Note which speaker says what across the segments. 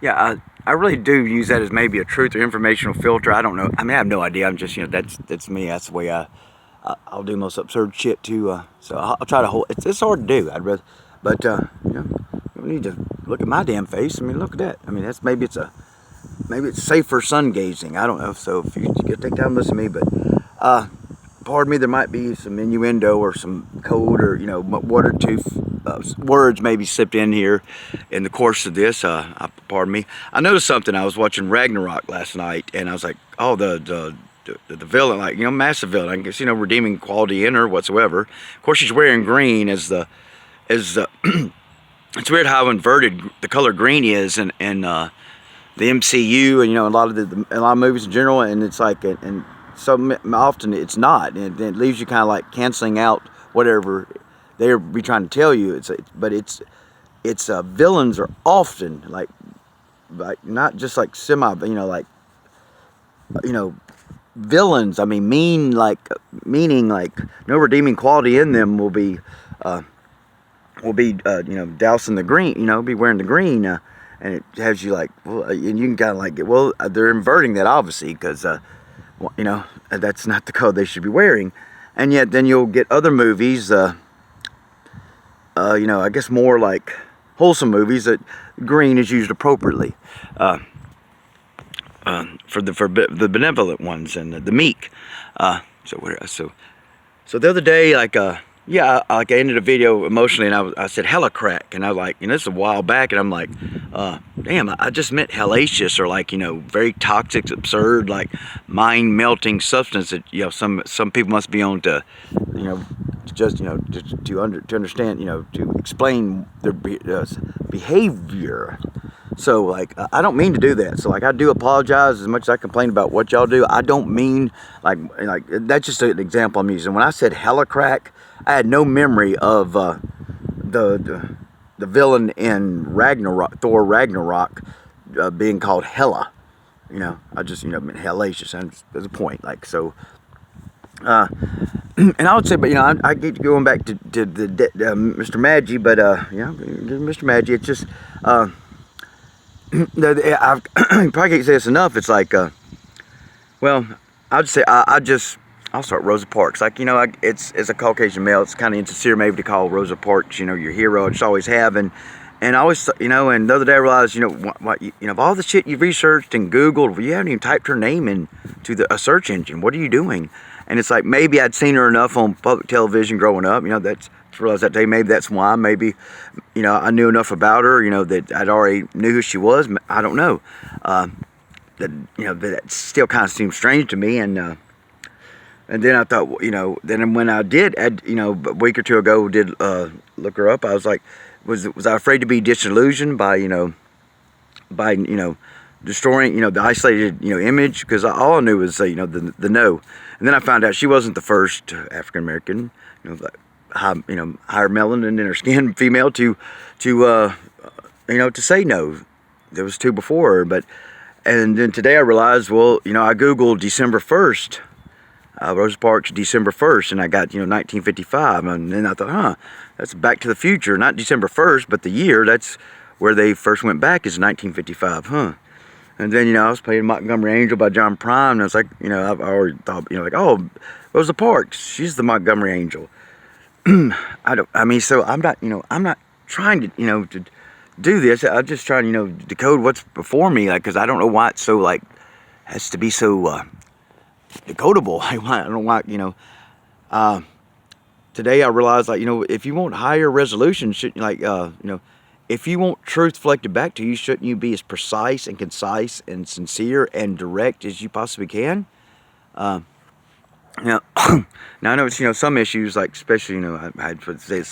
Speaker 1: Yeah, I really do use that as maybe a truth or informational filter. I don't know. I mean, I have no idea. I'm just, that's me. That's the way I'll do most absurd shit too. So I'll try to hold. It's hard to do. But you don't need to look at my damn face. I mean, look at that. I mean, that's maybe it's safer sun gazing. I don't know. So if you get take time to listen to me, but pardon me, there might be some innuendo or some code or one or two words maybe slipped in here in the course of this. Pardon me. I noticed something. I was watching Ragnarok last night, and I was like, oh, the villain, like massive villain. I guess redeeming quality in her whatsoever. Of course, she's wearing green as the. It's weird how inverted the color green is in the MCU and a lot of movies in general, and it's like and so often it's not, and it leaves you kind of like canceling out whatever they're be trying to tell you. But villains are often like not just like villains. I mean, meaning like no redeeming quality in them will be dousing the green, be wearing the green, and it has you like, well, and you can kind of like get, well, they're inverting that obviously because that's not the color they should be wearing, and yet then you'll get other movies, I guess more like wholesome movies that green is used appropriately, for the benevolent ones and the meek, so the other day, like I ended a video emotionally, and I said hella crack, and I was like, this is a while back, and I'm like, damn, I just meant hellacious, or like, very toxic, absurd, like mind melting substance that some people must be on to, just to understand, to explain their behavior. So like, I don't mean to do that. So like, I do apologize as much as I complain about what y'all do. I don't mean like that's just an example I'm using. When I said hella crack, I had no memory of the villain in Thor Ragnarok being called Hela. I just meant hellacious, and there's a point. Like so, and I would say, but I keep going back to Mr. MADGY, but Mr. MADGY, it's just I probably can't say this enough. It's like, well, I'd say I'll start Rosa Parks. Like, it's as a Caucasian male, it's kind of insincere maybe to call Rosa Parks, your hero. I just always have, and I always, and the other day I realized, of all the shit you've researched and Googled, you haven't even typed her name into a search engine. What are you doing? And it's like, maybe I'd seen her enough on public television growing up, that's, I realized that day, maybe that's why, maybe, I knew enough about her, that I'd already knew who she was. I don't know. That still kind of seems strange to me, and then I thought, then when I did, a week or two ago, did look her up, I was like, was I afraid to be disillusioned by destroying, the isolated, image? Because all I knew was, the no. And then I found out she wasn't the first African American, higher melanin in her skin female to say no. There was two before her, and then today I realized, well, I Googled December 1st, Rosa Parks, December 1st, and I got, 1955, and then I thought, that's Back to the Future, not December 1st, but the year, that's where they first went back is 1955, And then, I was playing Montgomery Angel by John Prine, and I was like, I've already thought, oh, Rosa Parks, she's the Montgomery Angel. So I'm not trying to, do this. I'm just trying, to decode what's before me, like, because I don't know why it's so, like, has to be so, decodable. I don't know why, today I realized, like, if you want higher resolution, if you want truth reflected back to you, shouldn't you be as precise and concise and sincere and direct as you possibly can? Now I know it's some issues, like especially I had to say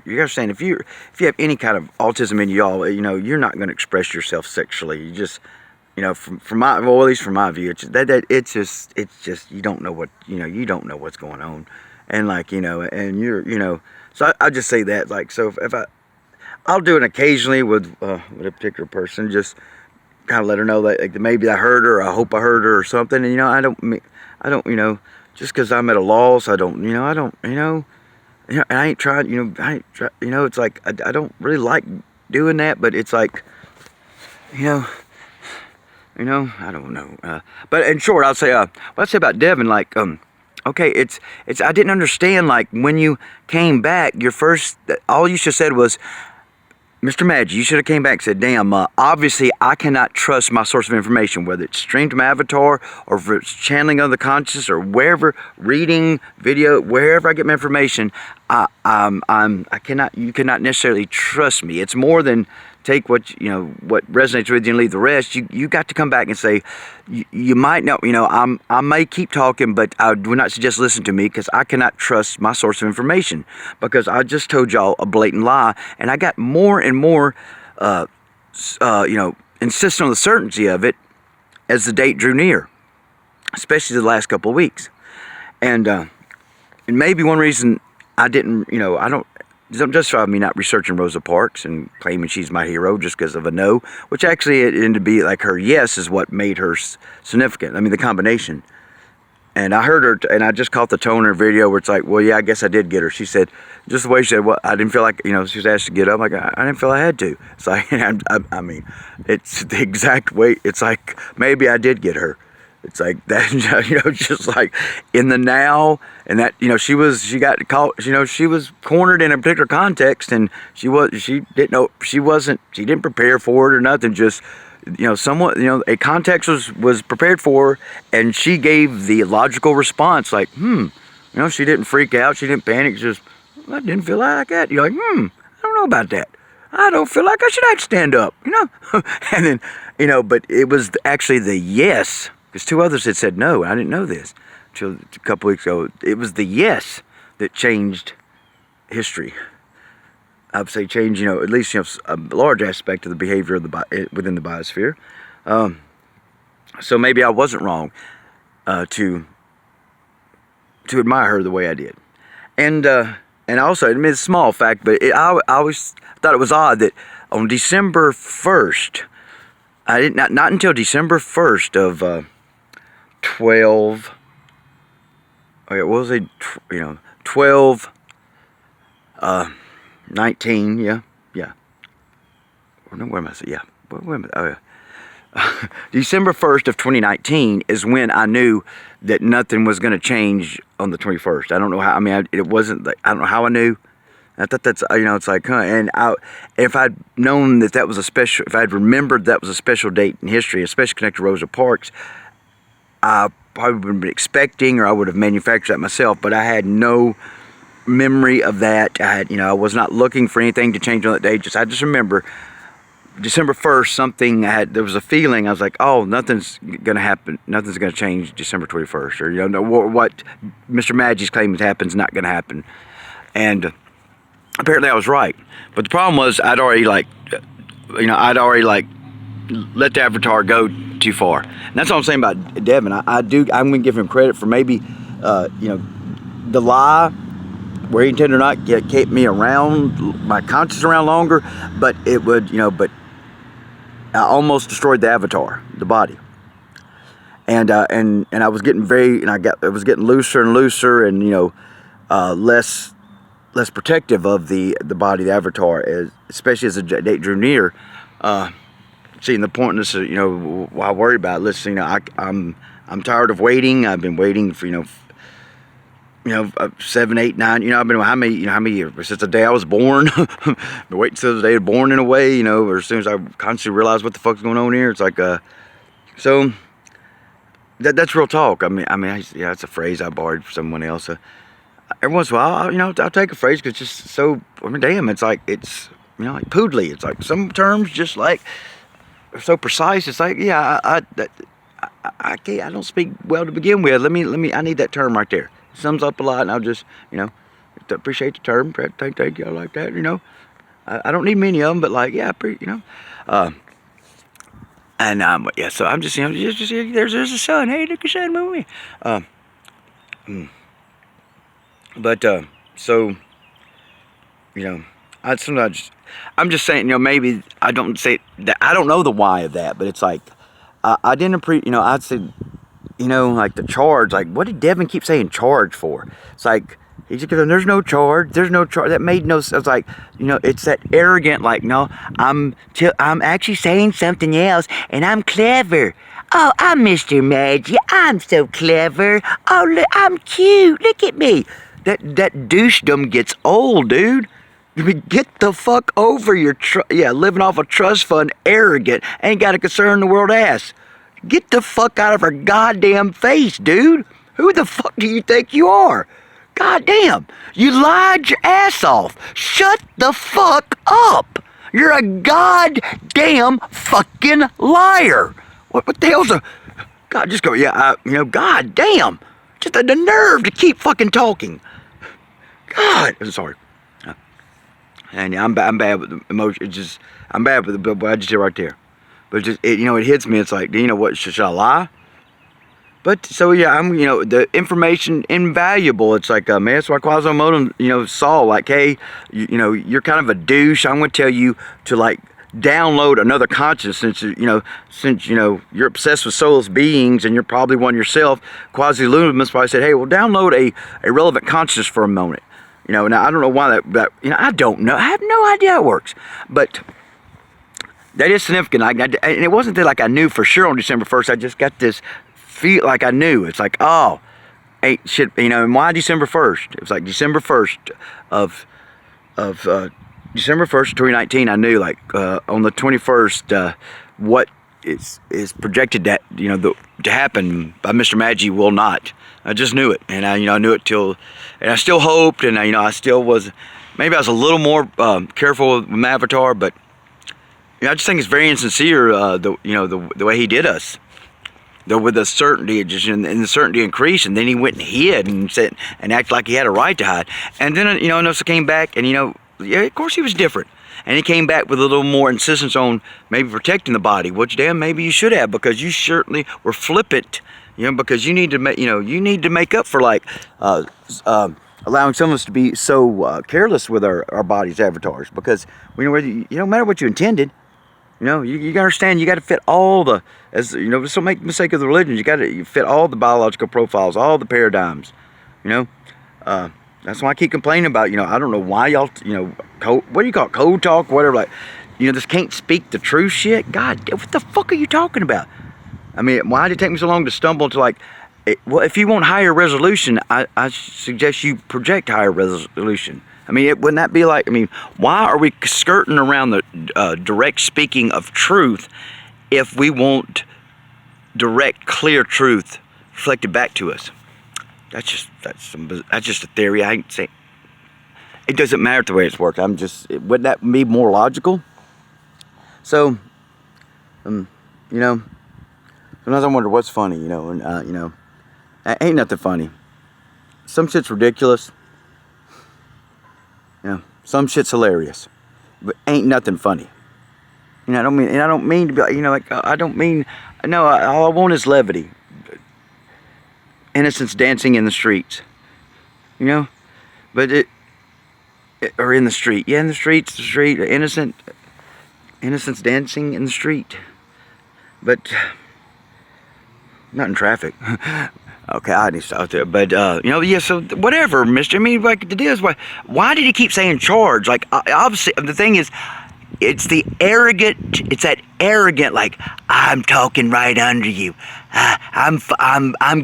Speaker 1: you understand if you have any kind of autism in y'all, you're not going to express yourself sexually. You just from my, well, at least from my view, it's just you don't know what you don't know what's going on, and like and you're so I just say that, like, so if I'll do it occasionally with a particular person, just kind of let her know that, like, maybe I heard her, or I hope I heard her or something, and I don't just because I'm at a loss, I don't and I ain't trying, it's like I don't really like doing that, but it's like you know, I don't know. But in short, I'll say, what I'd say about Devin, like, okay, it's, I didn't understand, like, when you came back, your first, all you should have said was, Mr. MADGY, you should have came back and said, damn, obviously I cannot trust my source of information, whether it's streamed to my avatar or if it's channeling of the conscious or wherever, reading, video, wherever I get my information, you cannot necessarily trust me. It's more than take what, what resonates with you and leave the rest. You got to come back and say, you might know, I may keep talking, but I would not suggest listen to me because I cannot trust my source of information because I just told y'all a blatant lie. And I got more and more, insistent on the certainty of it as the date drew near, especially the last couple of weeks. And maybe one reason I didn't, don't justify me not researching Rosa Parks and claiming she's my hero just because of a no, which actually it ended to be like her yes is what made her significant. I mean, the combination. And I heard her, and I just caught the tone in her video where it's like, well, yeah, I guess I did get her. She said, just the way she said, well, I didn't feel like, she was asked to get up. Like, I didn't feel I had to. It's like, I mean, it's the exact way. It's like, maybe I did get her. It's like that, just like in the now, and that, she got caught, she was cornered in a particular context, and she didn't prepare for it or nothing, just, somewhat, a context was prepared for her, and she gave the logical response, like, she didn't freak out, she didn't panic, just, I didn't feel like that. You're like, I don't know about that. I don't feel like I should have to stand up, and then, but it was actually the yes. Because two others had said no. I didn't know this until a couple weeks ago. It was the yes that changed history. I would say change, at least a large aspect of the behavior of within the biosphere. So maybe I wasn't wrong to admire her the way I did. And also, I mean, it's a small fact, but I always thought it was odd that on December 1st, not until December 1st of 12, okay, what was it, 12, 19, yeah, where am I, yeah, where am I, oh yeah, December 1st of 2019 is when I knew that nothing was going to change on the 21st. I don't know how, I mean, it wasn't, like, I don't know how I knew. I thought that's, it's like, and if I'd known that was a special, if I'd remembered that was a special date in history, especially connected to Rosa Parks, I probably would have been expecting, or I would have manufactured that myself, but I had no memory of that. I had, I was not looking for anything to change on that day. I just remember December 1st, there was a feeling, I was like, oh, nothing's going to happen, nothing's going to change December 21st, or, what Mr. MADGY's claiming happens not going to happen. And apparently I was right. But the problem was I'd already let the avatar go too far. And that's what I'm saying about Devin. I'm going to give him credit for maybe, the lie, where he intended or not, kept me around, my conscience around longer, but it would, but I almost destroyed the avatar, the body. And I was getting it was getting looser and looser, and, less protective of the body, the avatar, especially as the date drew near. Seeing the pointless, why worry about it? Listen, I'm tired of waiting. I've been waiting for 7, 8, 9. I've been how many years since the day I was born. Been waiting since the day I was born in a way. Or as soon as I constantly realized what the fuck's going on here, it's like so. That's real talk. I mean, it's a phrase I borrowed from someone else. Every once in a while, I'll take a phrase because it's just so. I mean, damn, it's like like poodly. It's like some terms just like. So precise. It's like, yeah, I can't. I don't speak well to begin with. Let me. I need that term right there. It sums up a lot, and I'll just, appreciate the term. Thank you. I like that. I don't need many of them, but like, yeah, and yeah. So I'm just, there's the sun. Hey, look, the sun moving. But so, I sometimes. I'm just saying, maybe I don't say that. I don't know the why of that, but it's like, I didn't appreciate, I'd say, like the charge, like, what did Devin keep saying charge for? It's like, He just goes, there's no charge. There's no charge. That made no sense. Like, you know, it's that arrogant, like, no, I'm actually saying something else, and I'm clever. Oh, I'm Mr. MADGY. I'm so clever. Oh, look, I'm cute. Look at me. That douchedom gets old, dude. I mean, get the fuck over your, living off a trust fund, arrogant, ain't got a concern in the world ass. Get the fuck out of her goddamn face, dude. Who the fuck do you think you are? Goddamn, you lied your ass off. Shut the fuck up. You're a goddamn fucking liar. What the hell's a... God, just go, goddamn. Just the nerve to keep fucking talking. God, I'm sorry. And I'm bad with the emotion. I'm bad with the, but I just did right there. But it hits me. It's like, you know what, should I lie? But, so yeah, the information invaluable. It's like, man, that's why Quasimodo, saw, like, hey, you're kind of a douche. I'm going to tell you to, like, download another consciousness, since you're obsessed with soulless beings and you're probably one yourself. Quasi-Luminous probably said, hey, well, download a relevant consciousness for a moment. Now, I don't know why that I don't know. I have no idea how it works. But that is significant. And it wasn't that, like, I knew for sure on December 1st. I just got this feel like I knew. It's like, oh, hey, shit, and why December 1st? It was like December 1st of December 1st, 2019, I knew, like, on the 21st, what is projected that, to happen by Mr. MADGY will not. I just knew it, and I knew it till, and I still hoped, and I still was, maybe I was a little more careful with my avatar, but I just think it's very insincere, the way he did us. With the certainty, and the certainty increased, and then he went and hid and said and acted like he had a right to hide, and then Nosa came back, and yeah, of course he was different. And he came back with a little more insistence on maybe protecting the body, which, damn, maybe you should have, because you certainly were flippant, because you need to make, you need to make up for, like, allowing some of us to be so careless with our bodies, avatars, because no matter what you intended, you gotta understand, you gotta fit all the, so make the mistake of the religions, you gotta fit all the biological profiles, all the paradigms, That's why I keep complaining about, I don't know why y'all, what do you call it, code talk, whatever, like, this can't speak the truth shit. God, what the fuck are you talking about? I mean, why did it take me so long to stumble to, like, well, if you want higher resolution, I suggest you project higher resolution. I mean, wouldn't that be like, why are we skirting around the direct speaking of truth if we want direct, clear truth reflected back to us? That's just a theory. I ain't saying it doesn't matter the way it's worked. Wouldn't that be more logical? So, sometimes I wonder what's funny, ain't nothing funny. Some shit's ridiculous. Some shit's hilarious, but ain't nothing funny. I don't mean to be, no, all I want is levity. Innocence dancing in the streets, but or in the street, in the street, innocence dancing in the street, but not in traffic. Okay, I need to stop there, but yeah, so whatever, mister. Like, the deal is, why did he keep saying charge? Like, obviously, the thing is, it's that arrogant, like, I'm talking right under you. I'm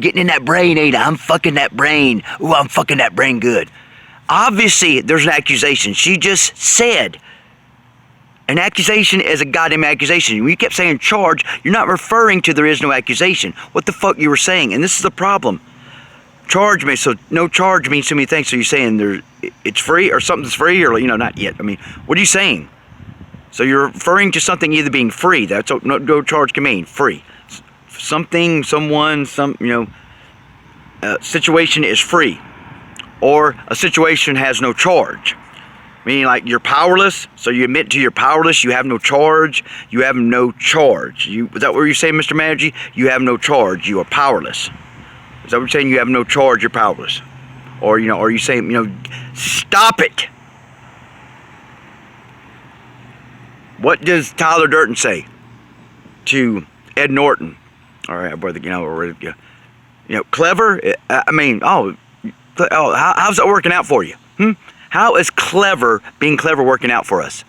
Speaker 1: getting in that brain, ain't I? I'm fucking that brain. Ooh, I'm fucking that brain good. Obviously, there's an accusation. She just said, an accusation is a goddamn accusation. When you kept saying charge, you're not referring to there is no accusation. What the fuck you were saying? And this is the problem. Charge me, so no charge means so many things. So you're saying it's free, or something's free, or not yet. What are you saying? So you're referring to something either being free. That's what no charge can mean. Free. Something, someone, situation is free, or a situation has no charge. Meaning, like, you're powerless, so you admit to you're powerless, you have no charge, you have no charge. Is that what you're saying, Mr. MADGY? You have no charge, you are powerless. Is that what you're saying? You have no charge, you're powerless. Or, are you saying, stop it? What does Tyler Durden say to Ed Norton? All right, brother, clever? how's that working out for you? How is being clever working out for us?